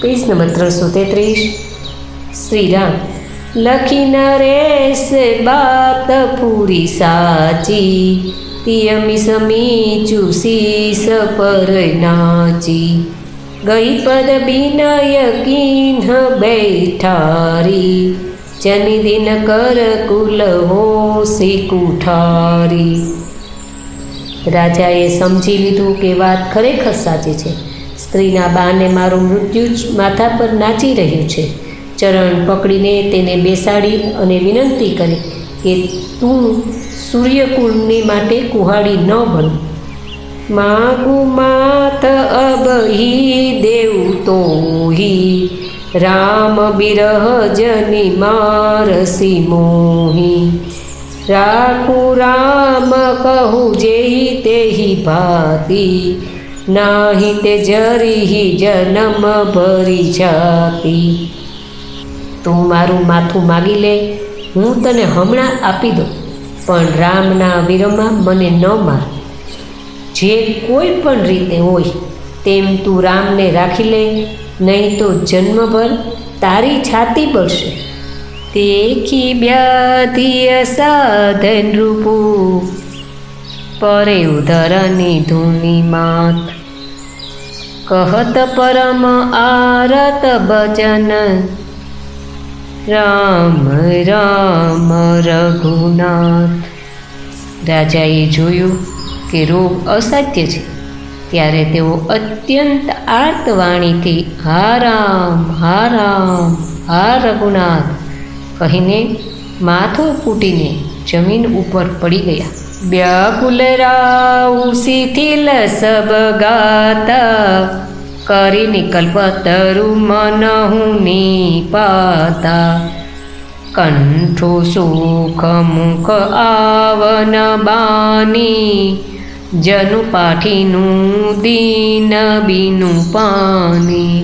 Page number 333। Shri Ram લખી નરેશ બાત પૂરી સાચી, તિયમી સમી ચૂસી supper નાચી, ગઈ પદ બિનય કિન્હ બેઠારી, જનિ દિન કર કુલ હોસી કુઠારી। રાજાએ સમજી લીધું કે વાત ખરેખર સાચી છે। સ્ત્રીના બાને મારું મૃત્યુ જ માથા પર નાચી રહ્યું છે। ચરણ પકડીને તેને બેસાડી અને વિનંતી કરી કે તું સૂર્યકુળની માટે કુહાડી ન બન। માગું માથ અબહી દેવ તોહી, રામ બિરહ જની મારસી મોહી, રાખું રામ કહું જેહી તેહી ભાતી, નાહી તે જરી જન્મ ભરી જાતી। તું મારું માથું માગી લે, હું તને હમણાં આપી દઉં, પણ રામના વિરહમાં મને ન માર। જે કોઈ પણ રીતે હોય તેમ તું રામને રાખી લે, નહીં તો જન્મભર તારી છાતી બળશે। દેખી વ્યાધિ સાધન રૂપું, પરે ઉધરની ધૂની માત, કહત પરમ આરત બચન, રામ રામ રઘુનાથ। રાજાએ જોયું કે રોગ અસાધ્ય છે, ત્યારે તેઓ અત્યંત આર્તવાણીથી હા રામ હા રઘુનાથ કહીને માથું કૂટીને જમીન ઉપર પડી ગયા। વ્યાકુલ રાવ શિથિલ સબ ગાતા, કરી નિકલ્પતરુ મનહુ નિપાતા, કંઠો સુખ મુખ આવન બાની, જનુ પાઠીનું દીન બીનું પાની।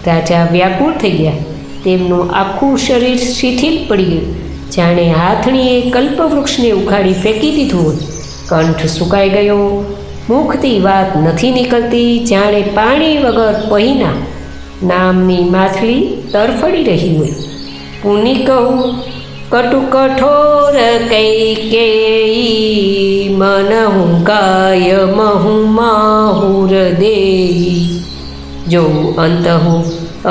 રાજા વ્યાકુળ થઈ ગયા। તેમનું આખું શરીર શિથિલ પડી ગયું, જાણે હાથણીએ કલ્પવૃક્ષને ઉખાડી ફેંકી દીધું હોય। કંઠ સુકાઈ ગયો, મુખથી વાત નથી નીકળતી, જાણે પાણી વગર પહીના નામની માછલી તરફડી રહી હોય। પુનિ કહું કટુ કઠોર કૈકેયી, મનહુ ગાય મહુ માહુર દેયી, જો અંત હું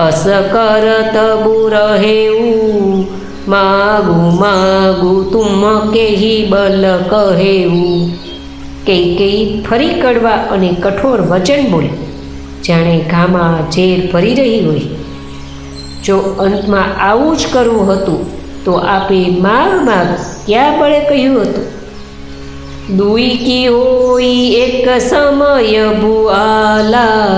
અસ કરત બુरहेવું, માગું તુમ કેહી બલ કહેવું। કૈકેયી ફરી કડવા અને કઠોર વચન બોલી, જાણે ઘામાં ઝેર ભરી રહી હોય। જો અંતમાં આવું જ કરવું હતું તો આપે માગ ક્યાં બળે કહ્યું હતું। દુઈ કી હોઈ એક સમય ભુઆલા,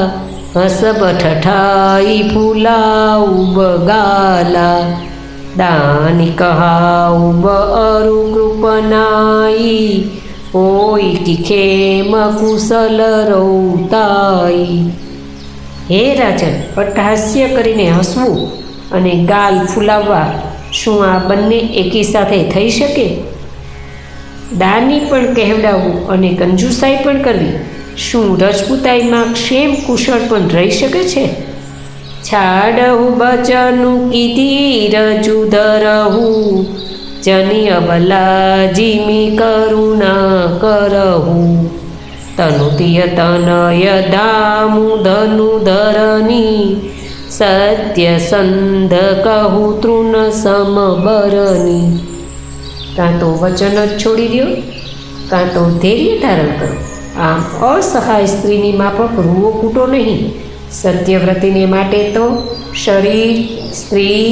હસબ ઠઠાઈ ફૂલાઉ બગાલા, દાની કહાઉ બરુ કૃપનાઈ, હોય કી ખેમ કુશલ રૌતાઈ। હે રાજન, અટ્ટહાસ્ય કરીને હસવું અને ગાલ ફૂલાવવા શું આ બંને એકી સાથે થઈ શકે? દાની પણ કહેવડાવવું અને કંજુસાઈ પણ કરવી શું રજપૂતાઈમાં ક્ષેમ કુશળ પણ રહી શકે છે? છાડહું બચનું કીધી રજુ ધરહું, જની અબલા જીમી કરુણા કરહું, તનુતિય તનય ધામુ ધનુ ધરની, સત્યસંધ કહું તૃણ સમબરની। કાં તો વચન જ છોડી દો, કાં તો ધૈર્ય ધારણ કરો। આમ અસહાય સ્ત્રીની માફક રૂવો કૂટો નહીં। સત્યવ્રતિને માટે તો શરીર, સ્ત્રી,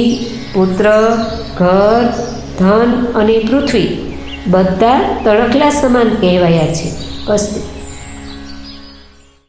પુત્ર, ઘર, ધન અને પૃથ્વી બધા તણખલા સમાન કહેવાયા છે। અસ્તુ।